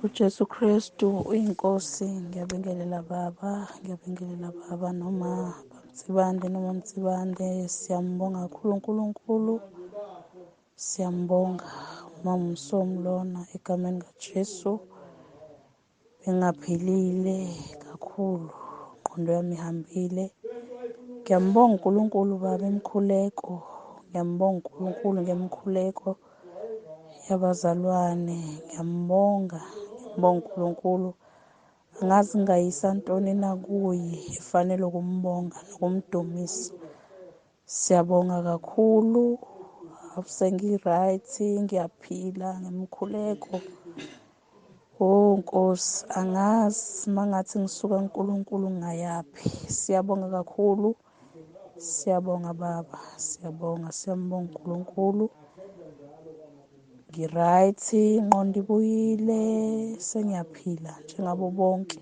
uJesu Kristu uyinkosi. Ngiyabingelela baba noma Mtsibande noma Mtsibande. Siyambonga kakhulu uNkulunkulu. Siyambonga mamsomlona egameni kaJesu. Bengaphilile kakhulu, ingqondo yami ihambile. Ngiyambonga uNkulunkulu baba emkhuleko. Ngiyambonga uNkulunkulu ngemkhuleko yabazalwane. Ngiyambonga uNkulunkulu. Angazi ngayisa ntoni na kuye efanele ukumbonga nokumdumisa. Siyabonga kakhulu. Sengi-right, ngiyaphila ngemkhuleko. Oh Nkosi, angazi mangathi ngisuka kuNkulunkulu ngayaphi. Siyabonga kakhulu. Siyabonga baba. Siyambonga uNkulunkulu. Ngi-right, ingqondo ibuyile, sengiyaphila njengabo bonke.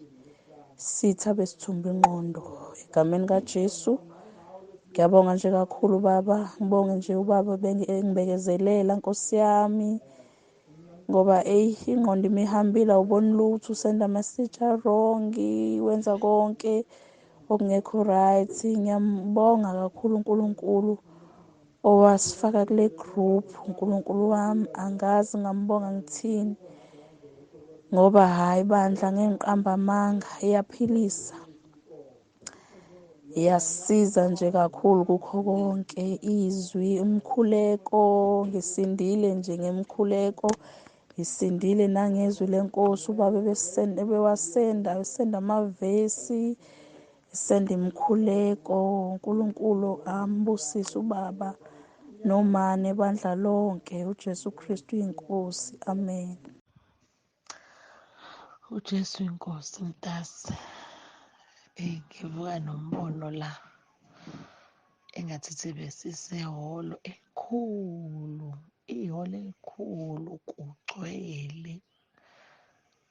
Sithi abesithumba ingqondo egameni kaJesu. Ngiyabonga nje kakhulu baba. Ngibonge nje ubaba engibekezelela Nkosi yami. Ngoba ingqondo imihambile, awuboni lutho, usenda message wrong, wenza konke okungekho right. Ngiyambonga kakhulu uNkulunkulu owasifaka kule group. uNkulunkulu wami, angazi ngambonga ngithini, ngoba hayi bandla ngengiqamba amanga, iyaphilisa, iyasiza nje kakhulu kukho konke. Izwi, umkhuleko, ngisindile nje ngemkhuleko, ngisindile nangezwi lenkosi. Ubaba esenda amavesi, esenda imkhuleko. uNkulunkulu ambusise ubaba nomane bandla lonke. uJesu Kristu inkosi, amen. uJesu inkosi mtasi. Ngivuka nombono la engathi besisehholo elikhulu, ihholo elikhulu,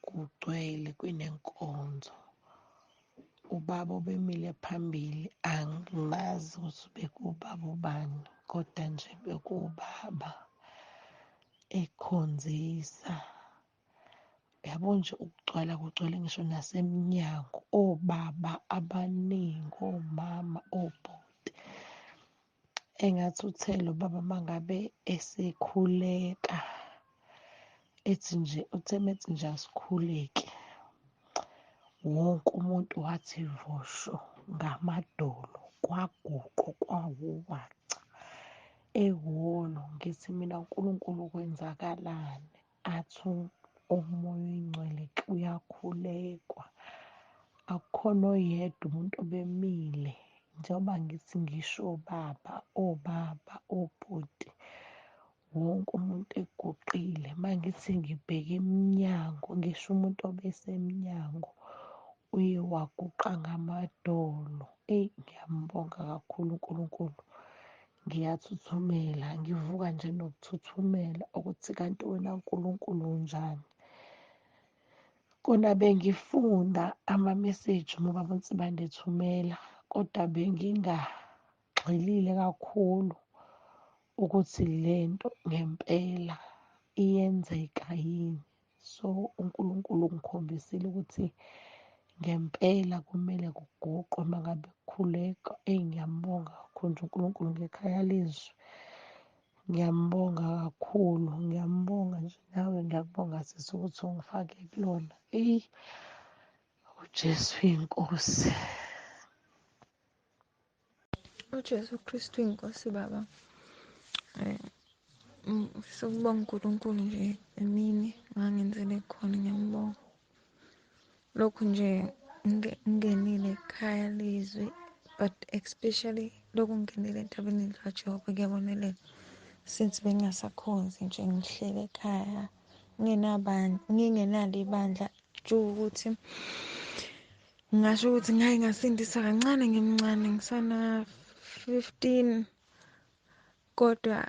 kugcwele kunenkonzo. Ubaba obemile phambili, angimazi ukuthi bekuwubaba ubani, kodwa nje bekuwubaba ekhonzisa. Yabo nje kugcwele ngisho nasemnyango, obaba abaningi, omama, obhuti. Engathi uthelo baba mangabe esekhuleka ethi nje asikhuleke, wonke umuntu wathi vosho ngamadolo, kwaguqu kwawuwaca ehholo. Ngithi mina uNkulunkulu kwenzakalani? Athi umoya oyingcwele uyakhulekwa. Akukhona oyedwa umuntu obemile, njengoba ngithi ngisho obaba, obhuti, wonke umuntu eguqile. Mangithi ngibheke emnyango, ngisho umuntu obesemnyango uye waguqa ngamadolo. Ngiyambonga kakhulu uNkulunkulu. Ngiyathuthumela, ngivuka nje nokuthuthumela ukuthi kanti wena uNkulunkulu unjani. Kona bengifunda ama-message ubaba uNsibande ethumela, kodwa bengingagxilile kakhulu ukuthi lento ngempela iyenzeka yini. So uNkulunkulu ungikhombisile ukuthi ngempela kumele kuguqwe mangabe kukhulekwa. Ngiyambonga kakhulu nje uNkulunkulu ngekhaya leZwi. Ngiyambonga kakhulu, ngiyambonga nje nawe ngiyakubonga sisi ukuthi ungifake kulona. uJesu inkosi. uJesu Kristu inkosi baba. Sokubonga uNkulunkulu nje emini ngangenzele khona, ngiyambonga. Lokhu nje ngingenile ekhaya leZwi, but especially lokhu ngingenile entabeni likaJehova, kuyabonelela. Since bengasakhonzi nje ngihlele ekhaya ngingenalo ibandla, ukuthi ngingasho ukuthi ngake ngasindisa kancane ngimncane, ngisana 15, kodwa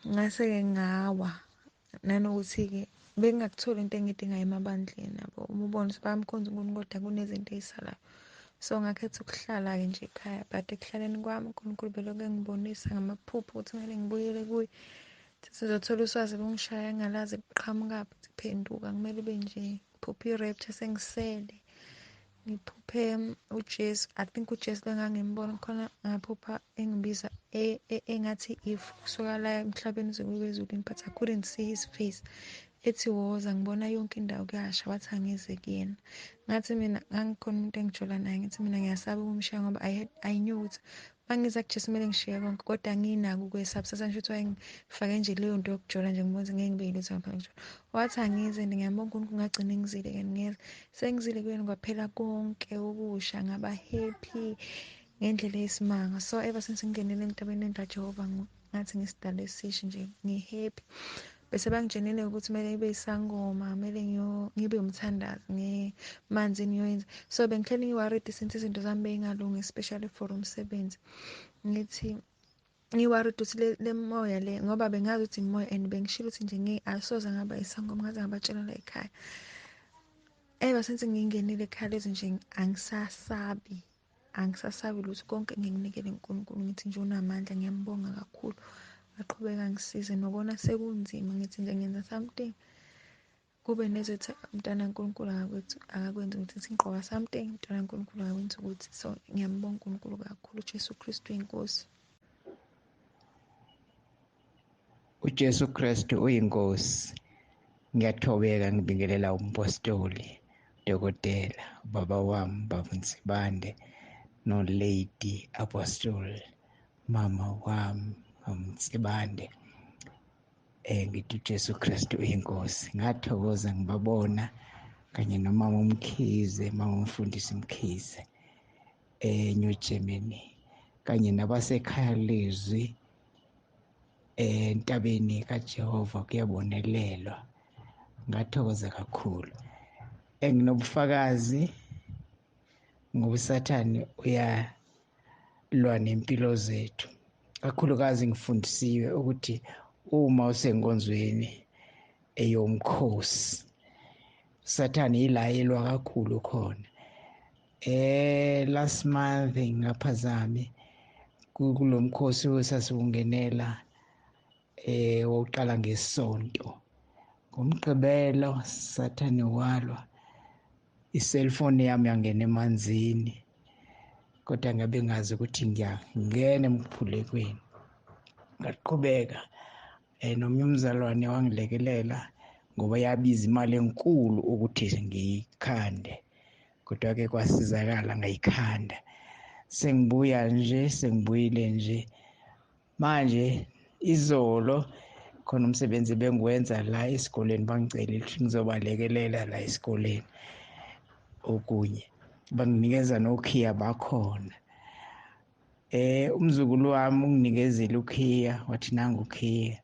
ngase-ke ngawa. Nanokuthi-ke bengingakutholi into engiyidingayo emabandleni yabo. Uma ubona ukuthi bayamkhonza uNkulunkulu kodwa kunezinto ey'salayo. So ngakhetha ukuhlala-ke nje ekhaya, but ekuhlaleni kwami uNkulunkulu belokhu engibonisa ngamaphupho ukuthi kumele ngibuyele kuye. Sizothola uswazi bungishaya ngalazi buqhamukaphi ziphenduka kumele ube nje phuphe i-rapture sengisele ngiphuphe uJesu. I think uJesu bengangimbona khona ngaphupha engibiza engathi if kusuka la emhlabeni uze ezulwini, but I couldn't see his face. Ethi woza ngibona yonke indawo kuyasha, wathi angize kuyena. Ngathi mina ngangikhona umuntu engijola naye, ngithi mina ngiyasaba ukumshiya ngoba I knew ukuthi mangiza kuJesu kumele ngishiye konke, kodwa nginako ukwesaba. Sasho ukuthi wayengifake nje leyo nto yokujola nje ngibona ngeke ngibe yilutho ngaphandle kokujola. Wathi angize ngiyambonga uNkulunkulu, ngagcina ngizile-ke ngiyeza. Sengizile kuyena kwaphela konke okusha, ngaba happy ngendlela eyisimanga. So ever since ngingenele entabeni kaJehova ngathi ngisidalwa esisha nje ngi-happy. Bese bangitshenile ukuthi kumele ngibe isangoma, kumele ngibe umthandazi ngemanzi niyoyenza. So bengihleli ngi-worried since izinto zami beyingalungi, especially for umsebenzi. Ngithi ngi-worried ukuthi le moya le, ngoba bengazi ukuthi imoya and bengishilo ukuthi nje asoze ngaba isangoma, ngaze ngabatshela la ekhaya. Ever since ngingenile ekhaya lezi nje angisasabi lutho, konke ngikunikele uNkulunkulu. Ngithi nje unamandla, ngiyambonga kakhulu, aqhubeka ngisize nokona sekunzima. Ngithi nje ngenza something kube nezothi umntwana kaNkulunkulu akakwenza ukuthi singqoka something, umntwana kaNkulunkulu akakwenza ukuthi. So ngiyambonga uNkulunkulu kakhulu. uJesu Kristu inkosi. uJesu Kristu uyinkosi. Ngiyathobeka ngibingelela umpostoli dokotela baba wami baba Nsibande no-lady apostle mama wami Nsibande. Ngithi uJesu Kristu uyinkosi. Ngathokoza ngibabona kanye nomama uMkhize, mama umfundisi Mkhize New Germany, kanye nabasekhaya leZwi entabeni kaJehova kuyabonelelwa. Ngathokoza kakhulu. Nginobufakazi ngoba uSathane uyalwa nempilo zethu. Kakhulukazi ngifundisiwe ukuthi uma usenkonzweni eyomkhosi, uSathane yila elwa kakhulu khona. Last month ngaphazami kulo mkhosi osasiwungenela wokuqala ngesonto. Ngomgqibelo Sathane walwa, iselfoni yami yangena emanzini, kodwa ngabe ngazi ukuthi ngiyangena emkhulekweni. Ngaqhubeka nomnye umzalwane wangilekelela ngoba yabiza imali enkulu ukuthi ngiyikhande, kodwa-ke kwasizakala ngayikhanda. Sengibuyile nje manje. Izolo khona umsebenzi bengiwenza la esikoleni, bangicelile ukuthi ngizobalekelela la esikoleni. Okunye banginikeza nokhiya bakhona. Umzukulu wami unginikezile ukhiya, wathi nangu ukhiya,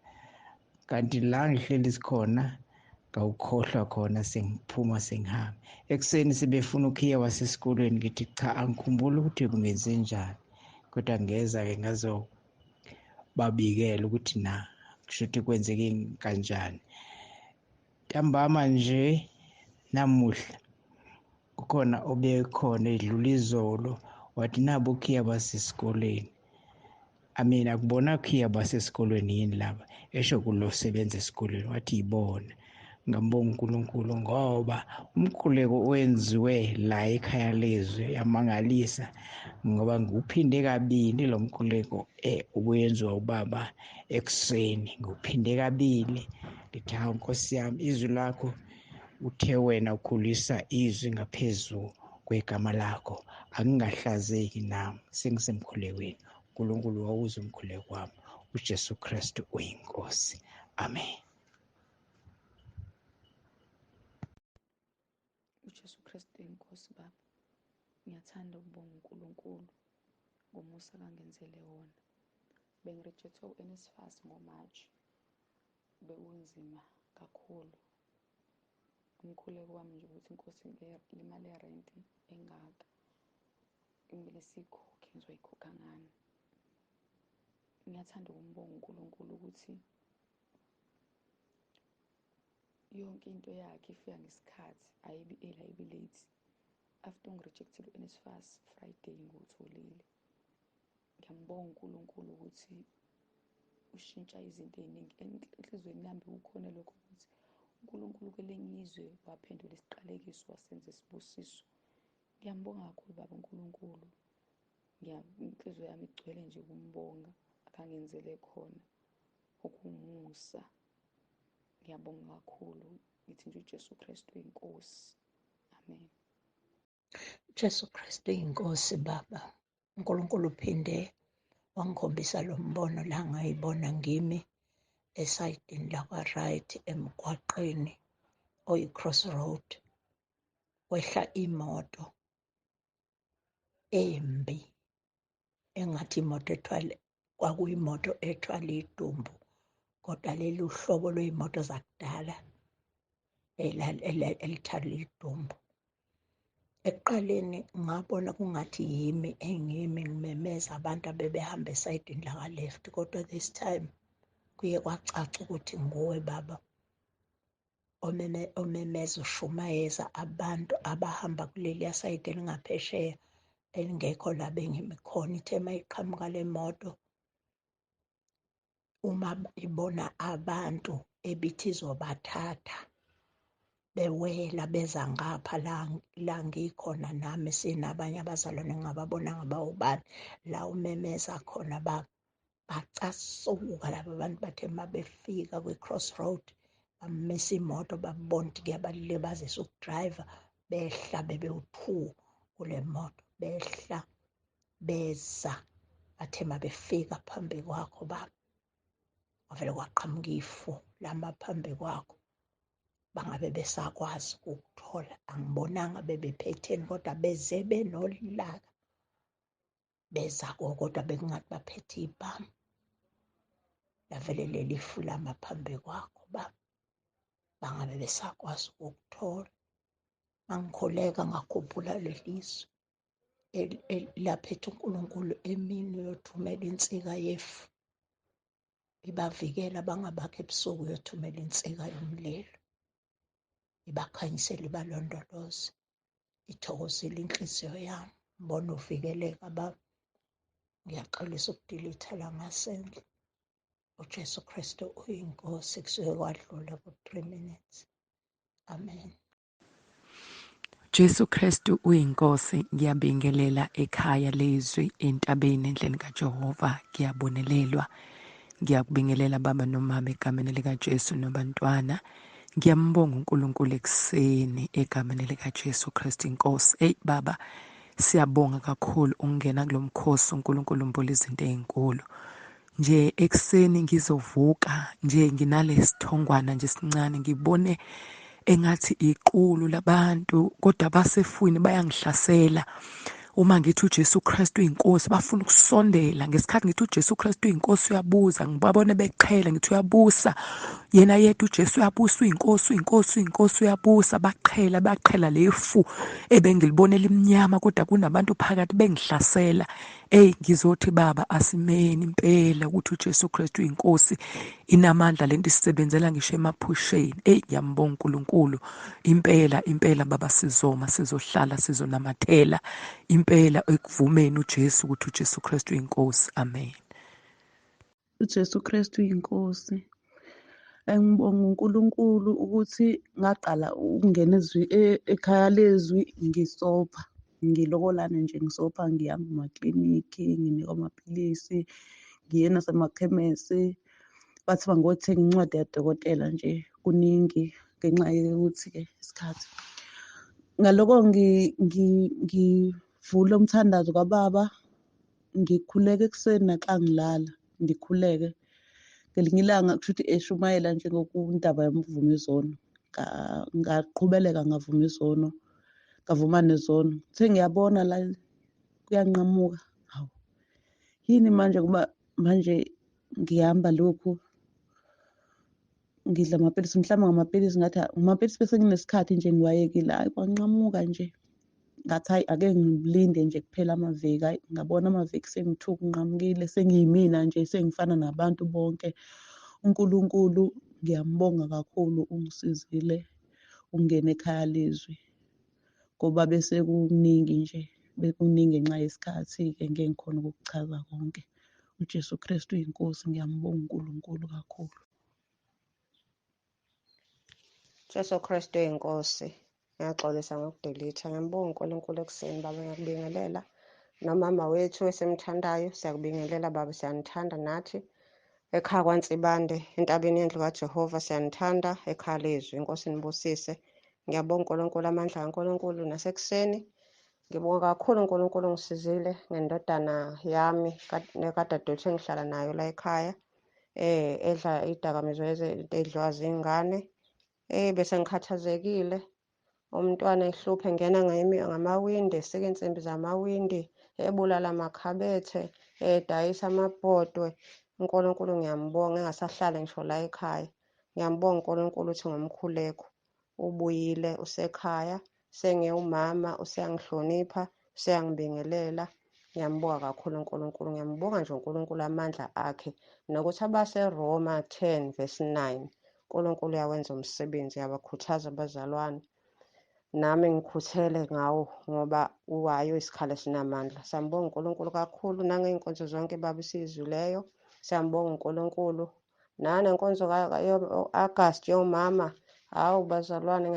kanti la ngihleli sikhona ngawukhohlwa khona, sengiphuma sengihamba. Ekuseni sebefuna ukhiya wasesikolweni, ngithi cha, angikhumbuli ukuthi kungenze njani, kodwa ngeza-ke ngazobabikela ukuthi na kusho ukuthi kwenzeke kanjani. Ntambama nje namuhla kukhona obekhona edlula izolo, wathi nabo ukhiya basesikoleni. Amina akubona ukhiya basesikolweni yini laba, esho kulo sebenza esikoleni, wathi yibona. Ngambonga uNkulunkulu ngoba umkhuleko owenziwe la ekhaya leZwi yamangalisa, ngoba ngiwuphinde kabili lo mkhuleko obuyenziwa ubaba ekuseni, ngiwuphinde kabili. Ngithi hawu Nkosi yami, izwi lakho uthe wena ukhulisa izwi ngaphezu kwegama lakho, akungahlazeki nami sengisemkhulekweni. uNkulunkulu wawuza umkhuleko wami. uJesu Kristu uyinkosi. Amen. uJesu Kristu inkosi. Baba, ngiyathanda ukubonga uNkulunkulu ngomusa akangenzele wona. Bengirejectwe u-NSFAS ngoMarch, bekunzima kakhulu. Umkhuleko wami nje ukuthi Nkosi, le mali yerenti engaka kumele siyikhokhe, ngizoyikhokha ngani? Ngiyathanda ukumbonga uNkulunkulu ukuthi yonke into yakhe ifika ngesikhathi, ayibi early ayibi late. After ungirejectile u-NSFAS, Friday ngiwutholile. Ngiyambonga uNkulunkulu ukuthi ushintsha izinto ey'ningi. Enhlizweni yami bekukhona lokho ukuthi uNkulunkulu kwelinye izwe waphendula isiqalekiso wasenza isibusiso. Ngiyambonga kakhulu baba uNkulunkulu. Inhliziyo yami igcwele nje ukumbonga akangenzele khona okumusa. Ngiyabonga kakhulu. Ngithi nje uJesu Kristu uyinkosi. Amen. Jesu Kristu inkosi baba. uNkulunkulu uphinde wangikhombisa lo mbono la ngayibona ngimi esayidini lakwa-right emgwaqeni oyi-crossroad. Kwehla imoto embi engathi kwakuyimoto ethwala idumbu, kodwa leli uhlobo lwey'moto zakudala elithwala idumbu. Ekuqaleni ngabona kungathi yimi ngimemeza abantu abebehamba esayidini laka-left, kodwa this time kuye kwacaca ukuthi nguwe baba omemeza ushumayeza abantu abahamba kuleliya sayidi elingaphesheya elingekho la bengimi khona. Ithe uma iqhamuka le moto, uma ibona abantu ebithi izobathatha bewela beza ngapha la ngikhona, nami sinabanye abazalwane ngingababonanga bawubani la umemeza khona, bacasuka laba bantu. Bathe uma befika kwi-crossroad bamisa imoto, babona ukuthi kuyabalibazisa ukudrayiva, behla bebewu-2 kule moto, behla beza. Bathe uma befika phambi kwakho baba, kwavele kwaqhamuka ifu lama phambi kwakho. Bangabe besakwazi ukuthola, angibonanga bebephetheni, kodwa beze benolaka beza kodwa bekungathi baphethe ibhamu. Lavele leli fu lama phambi kwakho baba, bangabe besakwazi ukuthola. Mangikhuleka ngakhumbula lelizwi laphethe uNkulunkulu emini uyothumela insika yefu, ibavikela bangabakho ebusuku, uyothumela insika yomlilo, ibakhanyisele, ibalondoloze. Ithokozile inhliziyo yami, mbona uvikeleka baba. Ngiyaxolisa ukudilitha la ngasendle. uJesu Kristu uyinkosi, kusuke kwadlula ku-3 minutes. Amen. Jesu Kristu uyinkosi. Ngiyabingelela ekhaya leZwi entabeni endleni kaJehova. Ngiyabonelelwa. Ngiyakubingelela baba nomama egameni likaJesu nobantwana. Ngiyambonga uNkulunkulu ekuseni egameni likaJesu Kristu inkosi. Ey baba, siyabonga kakhulu ukungena kulo mkhosi uNkulunkulu mbula izinto ezinkulu. Nje ekuseni ngizovuka nje nginalesithongwana nje sincane, ngibone engathi iqulu labantu, kodwa basefuni bayangihlasela. Uma ngithi uJesu Kristu uyinkosi bafuna ukusondela. Ngesikhathi ngithi uJesu Kristu uyinkosi uyabuza, ngibabone beqhela ngithi uyabusa. Yena yedwa uJesu uyabusa, uyinkosi, uyinkosi, uyinkosi, uyabusa. Baqhela lefu ebengilibonela iminyama, kodwa kunabantu phakathi bengihlasela. Ngizothi baba, asimeni impela ukuthi uJesu Kristu uyinkosi, inamandla lento isisebenzela ngisho emaphusheni. Ngiyambonga uNkulunkulu. Impela baba, sizoma, sizohlala, sizonamathela impela ekuvumeni uJesu ukuthi uJesu Kristu uyinkosi. Amen. uJesu Kristu uyinkosi. Ngibonga uNkulunkulu ukuthi ngaqala ukungena ekhaya leZwi ngisopha. Ngilokolana nje ngisopha, ngihamba emaklinikhi, nginikwa amaphilisi, ngiye nasemakhemesi. Bathi bangothenga incwadi yadokotela nje, kuningi ngenxa yokuthi-ke isikhathi. Ngaloko ngivule umthandazo kaBaba, ngikhuleka ekuseni naxa ngilala, ngikhuleke. Ngelinye ilanga kusho ukuthi eshumayela nje ngokundaba yomvumo izono. Ngaqhubeleka ngavuma izono, ngavuma nezono. Ngiyabona la kuyanqamuka. Hawu, yini manje kuba manje ngihamba lokhu ngidla amaphilisi, mhlawumbe ngamaphilisi ngathi amaphilisi bese nginesikhathi nje ngiwayekile. Hayi, kwanqamuka nje ngathi hayi ake ngilinde nje kuphela amaviki. Hayi, ngabona amaviki sengi-2 kunqamukile, sengiyimina nje, sengifana nabantu bonke. uNkulunkulu ngiyambonga kakhulu, ungisizile ukungena ekhaya leZwi, ngoba bese kuningi nje, bekuningi ngenxa yesikhathi-ke ngeke ngikhone ukukuchaza konke. uJesu Kristu uyinkosi. Ngiyambonga uNkulunkulu kakhulu. Jesu Kristu inkosi. Ngiyaxolisa ngokudelitha. Ngiyambonga uNkulunkulu ekuseni baba, ngiyakubingelela. Nomama wethu esimthandayo siyakubingelela baba, siyanithanda nathi. Ekhaya kwaNsibande entabeni yendlu kaJehova siyanithanda. Ekhaya leZwi inkosi nibusise. Ngiyabonga uNkulunkulu, amandla kaNkulunkulu nasekuseni. Ngibonga kakhulu uNkulunkulu ngisizile ngendodana yami nekadadewethu engihlala nayo la ekhaya. Edla idakamizwa edliwa zingane. Bese ngikhathazekile. Umntwana ehluphe engena ngamawindi, esika insimbi zamawindi, ebulala amakhabethe, edayisa amabhodwe. uNkulunkulu ngiyambonga, engasahlali ngisho la ekhaya. Ngiyambonga uNkulunkulu ukuthi ngomkhuleko ubuyile, usekhaya, sengiwumama, useyangihlonipha, useyangibingelela. Ngiyambonga kakhulu uNkulunkulu. Ngiyambonga nje uNkulunkulu amandla akhe nokuthi abaseRoma 10:9 uNkulunkulu uyawenza umsebenzi, yabakhuthaza abazalwane. Nami ngikhuthele ngawo ngoba uwayo isikhalo esinamandla. Siyambonga uNkulunkulu kakhulu nangey'nkonzo zonke baba esiyizwileyo. Siyambonga uNkulunkulu nanenkonzo Agasti yomama. Hawu bazalwane,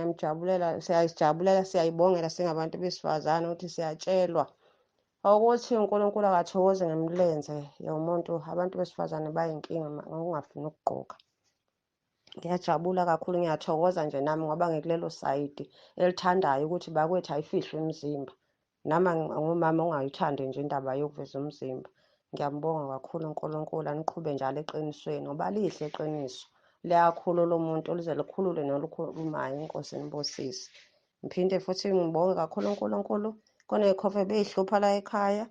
siyayijabulela, siyayibongela singabantu besifazane ukuthi siyatshelwa ukuthi uNkulunkulu akathokoze ngemlenze yomuntu. Abantu besifazane bayinkinga ngokungafuni ukugqoka. Ngiyajabula kakhulu, ngiyathokoza nje nami ngoba ngikulelo sayidi elithandayo ukuthi bakwethu ayifihlwe imizimba. Nami ngumama ongayithandi nje indaba yokuveza umzimba. Ngiyambonga kakhulu uNkulunkulu, aniqhube njalo eqinisweni ngoba lihle iqiniso. Liyakhulula umuntu lize likhulule nolukhulumayo. Inkosi nibusise. Ngiphinde futhi ngibonge kakhulu uNkulunkulu kuney'khovo ebeyihlupha la ekhaya.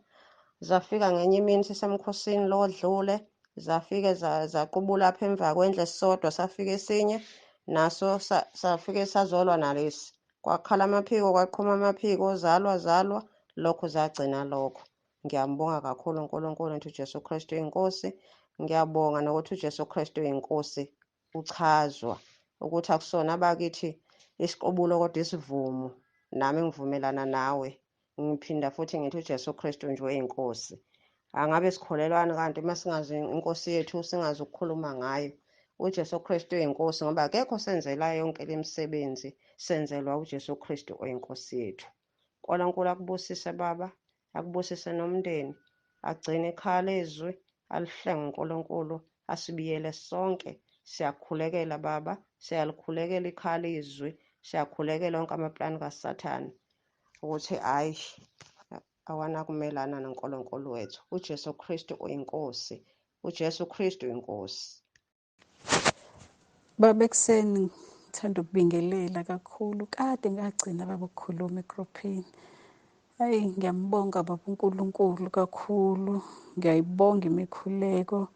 Zafika ngenye imini sisemkhosini lo odlule. Zafike zaqubula apha emva kwendlu esisodwa, safika esinye naso safike sazolwa nalesi. Kwakhala amaphiko, kwaqhuma amaphiko, zalwa lokho zagcina lokho. Ngiyambonga kakhulu uNkulunkulu ukuthi uJesu Kristu uyinkosi. Ngiyabonga nokuthi uJesu Kristu uyinkosi uchazwa ukuthi akusona abakithi isiqubulo kodwa isivumo. Nami ngivumelana nawe. Ngiphinda futhi ngithi uJesu Kristu nje uyinkosi. Angabe sikholelwani kanti uma singazi inkosi yethu, singazi ukukhuluma ngayo? uJesu Kristu uyinkosi ngoba akekho senzela yonke le misebenzi, senzelwa uJesu Kristu oyinkosi yethu. uNkulunkulu akubusise baba, akubusise nomndeni, agcine ekhaya leZwi, alihlenge uNkulunkulu, asibiyele sonke. Siyakhulekela baba, siyalikhulekela ikhaya leZwi, siyakhulekela onke amaplani kaSathane ukuthi hayi awanakumelana noNkulunkulu wethu. uJesu Kristu uyinkosi. uJesu Kristu uyinkosi. Baba, ekuseni ngithanda ukubingelela kakhulu. Kade ngagcina baba ukukhuluma egruphini. Hayi, ngiyambonga baba uNkulunkulu kakhulu. Ngiyayibonga imikhuleko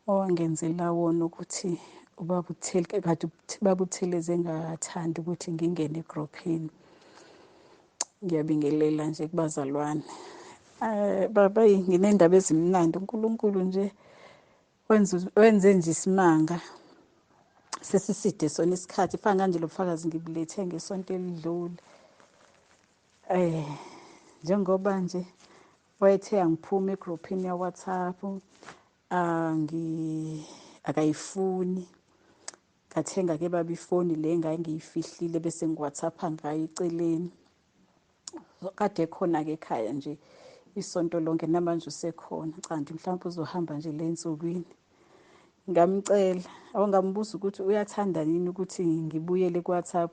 owangenzela wona ukuthi baba uThelezi engathandi ukuthi ngingene egruphini. Ngiyabingelela nje kubazalwane. Baba, nginendaba ezimnandi. uNkulunkulu nje wenze nje isimanga. Sesiside sona isikhathi fana kanje lo bufakazi ngibulethe ngesonto elidlule. Njengoba nje wayethe angiphuma egruphini ya-WhatsApp, akayifuni. Ngathenga-ke baba ifoni le ngangiyifihlile bese ngi-WhatsAppa ngayo eceleni. Kade khona-ke ekhaya nje isonto lonke, namanje usekhona. Canti mhlawumbe uzohamba nje le nsukwini. Ngamcela, ngambuza ukuthi uyathanda yini ukuthi ngibuyele ku-WhatsApp,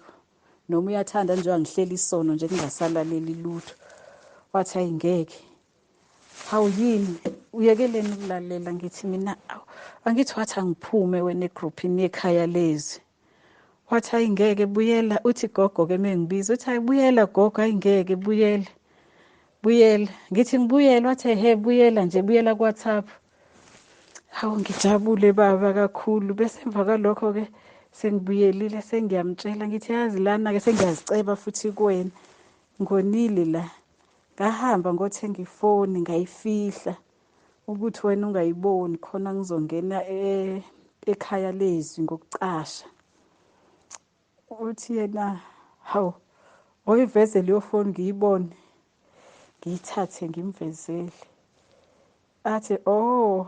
noma uyathanda nje wangihleli isono nje kungasalaleli lutho. Wathi hayi ngeke. Hawu yini, uyekeleni ukulalela? Ngithi mina angithi wathi angiphume wena egruphini yekhaya leZwi. Wathi hayi ngeke, buyela. Uthi gogo-ke mengibiza, uthi hayi buyela gogo, hayi ngeke, buyela. Ngithi ngibuyela, wathi he buyela nje, buyela ku-WhatsApp. Hawu ngijabule baba kakhulu. Bese emva kwalokho-ke sengibuyelile, sengiyamtshela ngithi yazi lana-ke sengiyaziceba futhi kuwena. Ngonile la, ngahamba ngothenga ifoni ngayifihla ukuthi wena ungayiboni, khona ngizongena ekhaya leZwi ngokucasha. Uthi yena hawu oyiveze leyo foni ngiyibone, ngiyithathe ngimvezele. Athi oh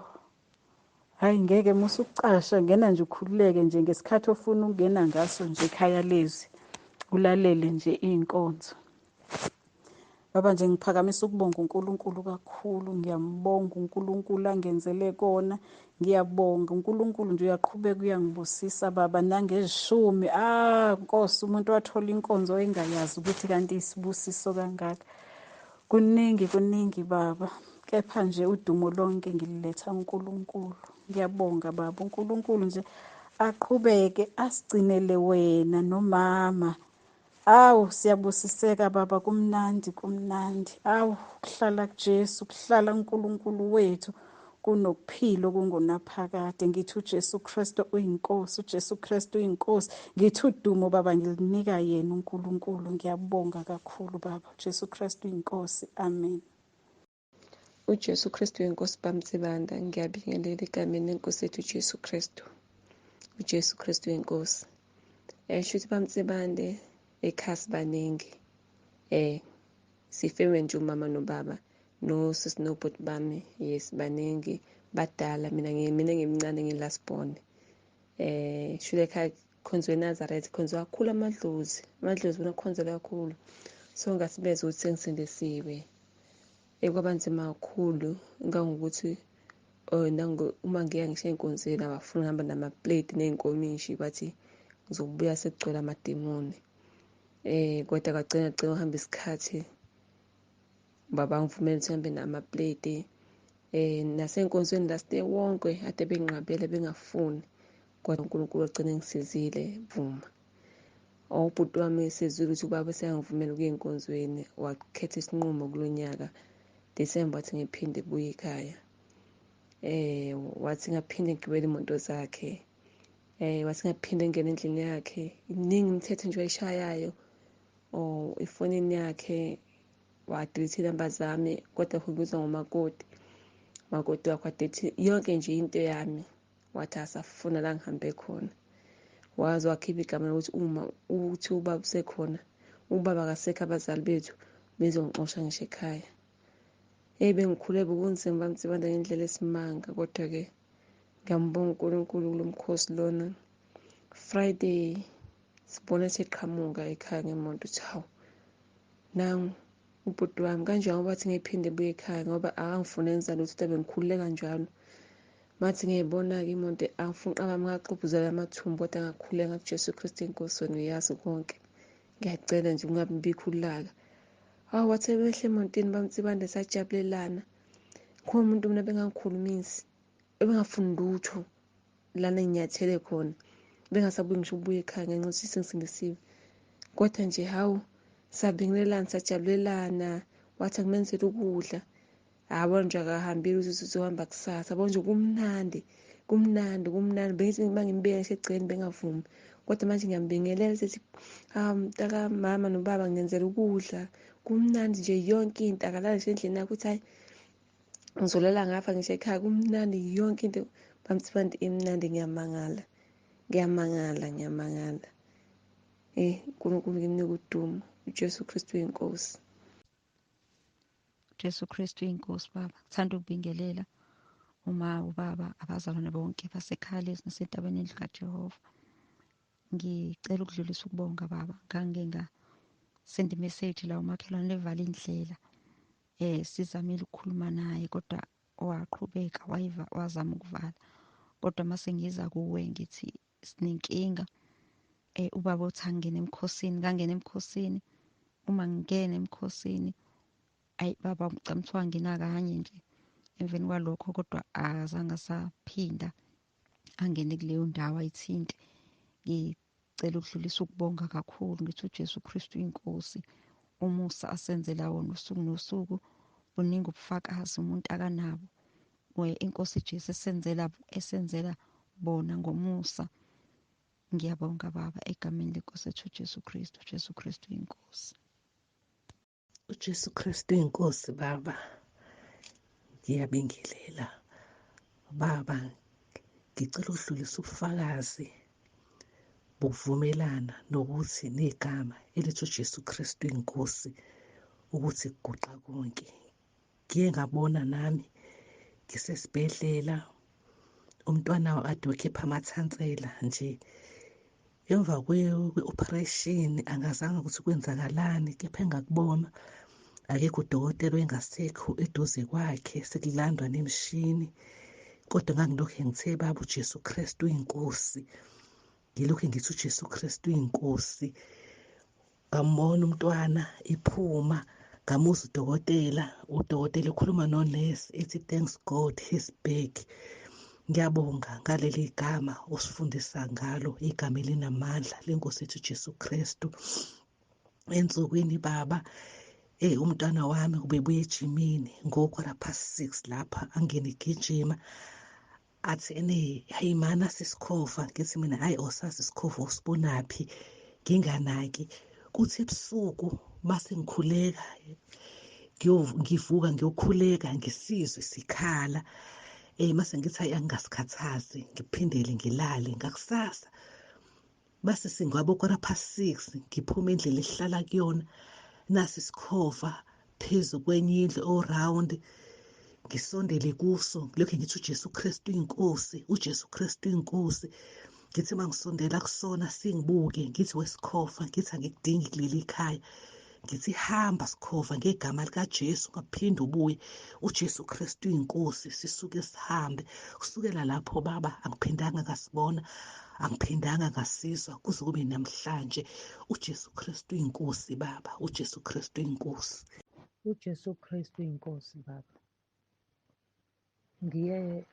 Hhayi ngeke musukucasha ngena nje ukhululeke nje ngesikhathi ofuna ukungena ngaso nje ekhaya leZwi. Ulalele nje iy'nkonzo. Baba nje ngiphakamisa ukubonga uNkulunkulu kakhulu. Ngiyambonga uNkulunkulu angenzele kona. Ngiyabonga uNkulunkulu nje uyaqhubeka uyangibusisa baba nangezishumi. Nkosi umuntu wathola inkonzo engayazi ukuthi kanti isibusiso kangaka. Kuningi baba. Kepha nje udumo lonke ngililetha uNkulunkulu. Ngiyabonga baba uNkulunkulu nje aqhubeke asigcinele wena nomama. Siyabusiseka baba kumnandi. Kuhlala kuJesu, kuhlala uNkulunkulu wethu kunokuphila okungunaphakade. Ngithi uJesu Kristu uyinkosi, uJesu Kristu uyinkosi. Ngithi udumo baba ngilinika yena uNkulunkulu. Ngiyabonga kakhulu baba. uJesu Kristu uyinkosi. Amen. uJesu Kristu inkosi bamtsibanda, ngiyabingelela egameni lenkosi yethu uJesu Kristu. uJesu Kristu inkosi. Shuthi bamtsibande ekhasi baningi. Sifewe nje umama nobaba nosisi nobhuti bami. Yes, baningi badala. Mina ngimncane ngilasibone. Shule ekhaya khonzwe eNazaretha, khonzwe kakhulu amadlozi bona kukhonzelwe kakhulu. So ngasibeza ukuthi sengisindisiwe. Kwabanzima kakhulu ngangokuthi uma ngiya ngisho ey'nkonzweni abafuna ngihamba namapleti ney'nkomishi bathi ngizobuya sekugcwele amadimoni. Kodwa ngagcina uhamba isikhathi babangivumela ukuthi ngihambe namapleti. Nasey'nkonzweni last day wonke ade benginqabele bengafuni, kodwa uNkulunkulu wagcina engisizile vuma. Ubhuti wami esezwile ukuthi ubaba useyangivumela ukuya ey'nkonzweni, wakhetha isinqumo kulo nyaka December wathi ngiphinde buye ekhaya. Wathi ngaphinde ngigibele imoto zakhe. Wathi ngaphinde ngene endlini yakhe. Iningi imithetho nje wayishayayo. Efonini yakhe wadelete inamba zami, kodwa kubizwa ngomakoti. Umakoti wakhe wadelete yonke nje into yami. Wathi asafuna la ngihambe khona. Waze wakhipha igama lokuthi uthi ubaba usekhona, ubaba akasekho, abazali bethu bezongixosha ngisho ekhaya. Bengikhule bekunzima bamtsibanda ngendlela esimanga, kodwa-ke ngiyambonga uNkulunkulu kulo mkhosi lona. Friday sibona seqhamuka ekhaya ngemonto ukuthi hawu, nangu ubhuti wami kanjengoba bathi ngiphinde buye ekhaya ngoba akangifuna enza lutho kodwa bengikhulule kanjalo. Mathi ngiyibona-ke imonto angifunqa bami ngaxubhuzela amathumbu, kodwa ngakhuleka ngathi Jesu Kristu inkosi wena uyazi konke. Ngiyacela nje ungabi mbikho ulaka. Wathi ebehle emontini bamtsibande sajabulelana. Khona umuntu mina bengangikhulumisi, ebengafuni lutho lana nginyathele khona. Bengasabuyi ngisho ukubuya ekhaya ngenxa yokuthi sengisindisiwe. Kodwa nje hawu, sabingelelana sajabulelana. Wathi angimenzele ukudla. Yabona nje akahambile ukuthi uzohamba kusasa. Yabona nje kumnandi. Bengithi uma ngimbeka ngisho egcekeni bengavumi. Kodwa manje ngiyambingelela ukuthi mntaka mama nobaba ngenzela ukudla. Kumnandi nje yonke into, akalala ngisho endlini yakhe ukuthi hayi ngizolala ngapha ngisho ekhaya. Kumnandi yonke into bamtsibande imnandi. Ngiyamangala. uNkulunkulu ngimnika udumo. uJesu Kristu inkosi. uJesu Kristu inkosi baba. Ngithanda ukubingelela ubaba, abazalwane bonke basekhaya leZwi nasentabeni endlu kaJehova. Ngicela ukudlulisa ukubonga baba. Send message la umakhelwane levala indlela. Sizamile ukukhuluma naye kodwa waqhubeka wazama ukuvala. Kodwa mase ngiza kuwe ngithi sinenkinga. Ubaba uthi angene emkhosini, kangena emkhosini. Uma ngingena emkhosini, baba ngicamthiwa angina kanye nje. Emveni kwalokho kodwa azange saphinda angene kuleyo ndawo ayithinte. Ngicela ukudlulisa ukubonga kakhulu. Ngithi uJesu Kristu inkosi, umusa asenzela wona usuku nosuku. Buningi ubufakazi umuntu akanabo. Inkosi Jesu esenzela bona ngomusa. Ngiyabonga baba egameni lenkosi ethu uJesu Kristu. uJesu Kristu inkosi. uJesu Kristu inkosi baba. Ngiyabingelela baba. Ngicela ukudlulisa ubufakazi bokuvumelana nokuthi negama elithi uJesu Kristu inkosi ukuthi kuguqa konke. Ngiye ngabona nami ngisesibhedlela umntwana ade wekhipha amathansela nje. Emva kwe-operation angazange ukuthi kwenzakalani, kepha engakubona akekho udokotela engasekho eduze kwakhe, sekulandwa nemishini. Kodwa ngangilokhu ngithe baba uJesu Kristu uyinkosi, ngilokhu ngithi uJesu Kristu uyinkosi. Ngambona umntwana iphuma, ngamuzwa udokotela ekhuluma nonesi ethi thanks God he's back. Ngiyabonga ngaleli gama osifundisa ngalo, igama elinamandla lenkosi yethu uJesu Kristu. Ensukwini baba, umntwana wami ubebuya ejimini ngo6:15 lapha, angene egijima athi hayi mana sisikhova. Ngithi mina hayi osazi isikhova usibonaphi, nginganaki. Kuthi ebusuku mase ngikhuleka, ngivuka ngiyokhuleka ngisizwe sikhala. Mase ngithi hayi angingasikhathazi, ngiphindele ngilale. Ngakusasa base singabo6:15 ngiphuma endlela esihlala kuyona, nasi isikhova phezu kwenye indlu o-round. Ngisondele kuso lokho ngithi uJesu Kristu uyinkosi, uJesu Kristu uyinkosi. Ngithi mangisondela kusona singibuke, ngithi wesikhova, ngithi angikudingi kuleli ekhaya. Ngithi hamba sikhova ngegama likaJesu, ngaphinde ubuye. uJesu Kristu uyinkosi, sisuke sihambe. Kusukela lapho baba angiphindanga ngasibona, angiphindanga ngasizwa kuze kube namhlanje. uJesu Kristu uyinkosi baba, uJesu Kristu uyinkosi. uJesu Kristu uyinkosi baba. Ngiye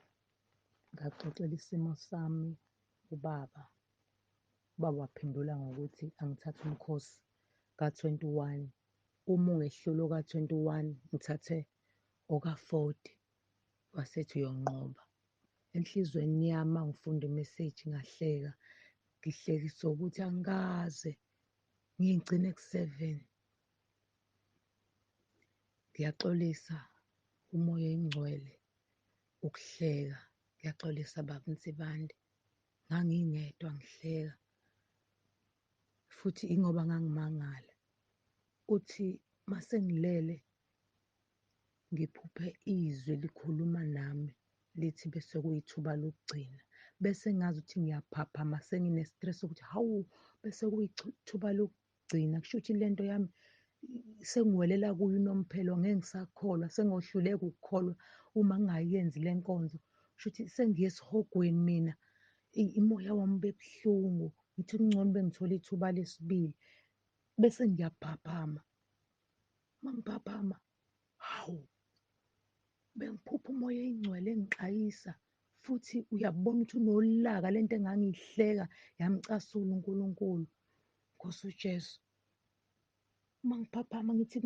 ngaxoxela isimo sami ubaba waphendula ngokuthi angithathe umkhosi ka-21. Uma ungehlula oka-21 ngithathe oka-40. Wasethi uyonqoba. Enhlizweni yami ngifunda imeseji ngahleka, ngihlekiswa ukuthi angikaze ngigcine ku-7. Ngiyaxolisa umoya oyingcwele ukuhleka. Ngiyaxolisa baba Nsibande, ngangingedwa ngihleka futhi ingoba ngangimangala. Uthi mase ngilele ngiphuphe izwi likhuluma nami lithi bese kuyithuba lokugcina, bese ngazi ukuthi ngiyaphaphama, sengine-stress ukuthi hawu bese kuyithuba lokugcina. Kusho ukuthi lento yami sengiwelela kuyo unomphelo, ngeke ngisakholwa, sengohluleka ukukholwa uma ngingayenzi le nkonzo. Kusho ukuthi sengiye esihogweni mina, imoya wami bebuhlungu. Ngithi kungcono bengithola ithuba lesibili, bese ngiyaphaphama. Mangiphaphama, hawu bengiphupha umoya oyingcwele engixwayisa, futhi uyabona ukuthi unolaka lento engangiyihleka yamcasula uNkulunkulu. Nkosi uJesu, uma ngiphaphama ngithi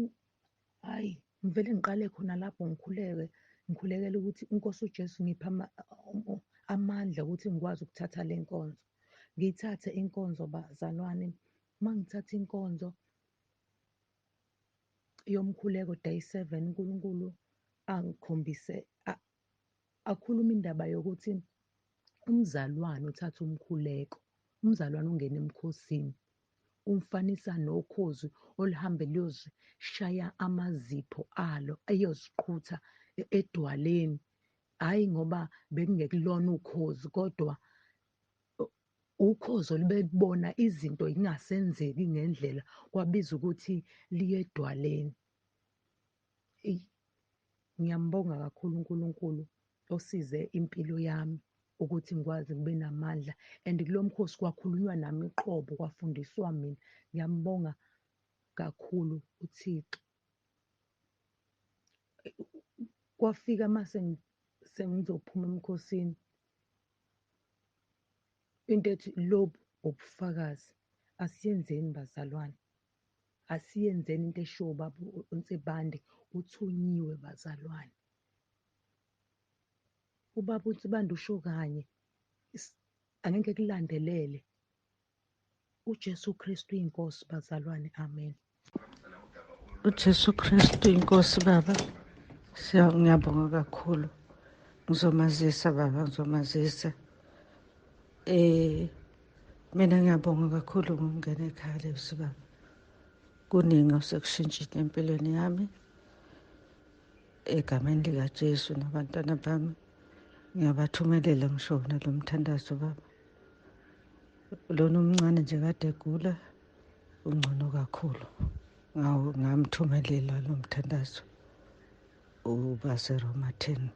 hhayi, ngivele ngiqale khona lapho ngikhulekela ukuthi uNkosi uJesu ngipha amandla ukuthi ngikwazi ukuthatha le nkonzo. Ngiyithathe inkonzo bazalwane. Uma ngithatha inkonzo yomkhuleko day 7, uNkulunkulu angikhombise, akhuluma indaba yokuthi umzalwane uthatha umkhuleko. Umzalwane ungena emkhosini, umfanisa nokhozi oluhambe luyozishaya amazipho alo, eyoziqhutha edwaleni. Hhayi ngoba bekungekulona ukhozi, kodwa ukhozi olubekubona izinto ingasenzeki ngendlela, kwabiza ukuthi liye edwaleni. Ngiyambonga kakhulu uNkulunkulu osize impilo yami ukuthi ngikwazi kube namandla, and kulo mkhosi kwakhulunywa nami iqobo, kwafundiswa mina. Ngiyambonga kakhulu uThixo. Kwafika mase sengizophuma emkhosini, into ethi lobu ubufakazi. Asiyenzeni bazalwane, asiyenzeni into eshiwo ubaba uNsibande, uthunyiwe bazalwane. Ubaba uNsibande usho kanye, angeke kulandelele. uJesu Kristu uyinkosi bazalwane, amen. uJesu Kristu inkosi baba. Ngiyabonga kakhulu. Ngizomazisa baba, ngizomazisa. Mina ngiyabonga kakhulu ngokungena ekhaya leZwi baba. Kuningi osekushintshile empilweni yami, egameni likaJesu nabantwana bami. Ngiyabathumelela ngisho nalo mthandazo baba. Lona omncane nje kade egula ungcono kakhulu. Ngamthumelela lo mthandazo. UbaseRoma 10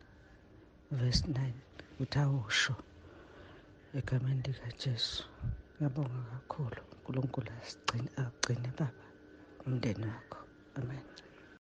verse 9 uthi awusho egameni likaJesu. Ngiyabonga kakhulu. uNkulunkulu akugcine baba umndeni wakho. Amen.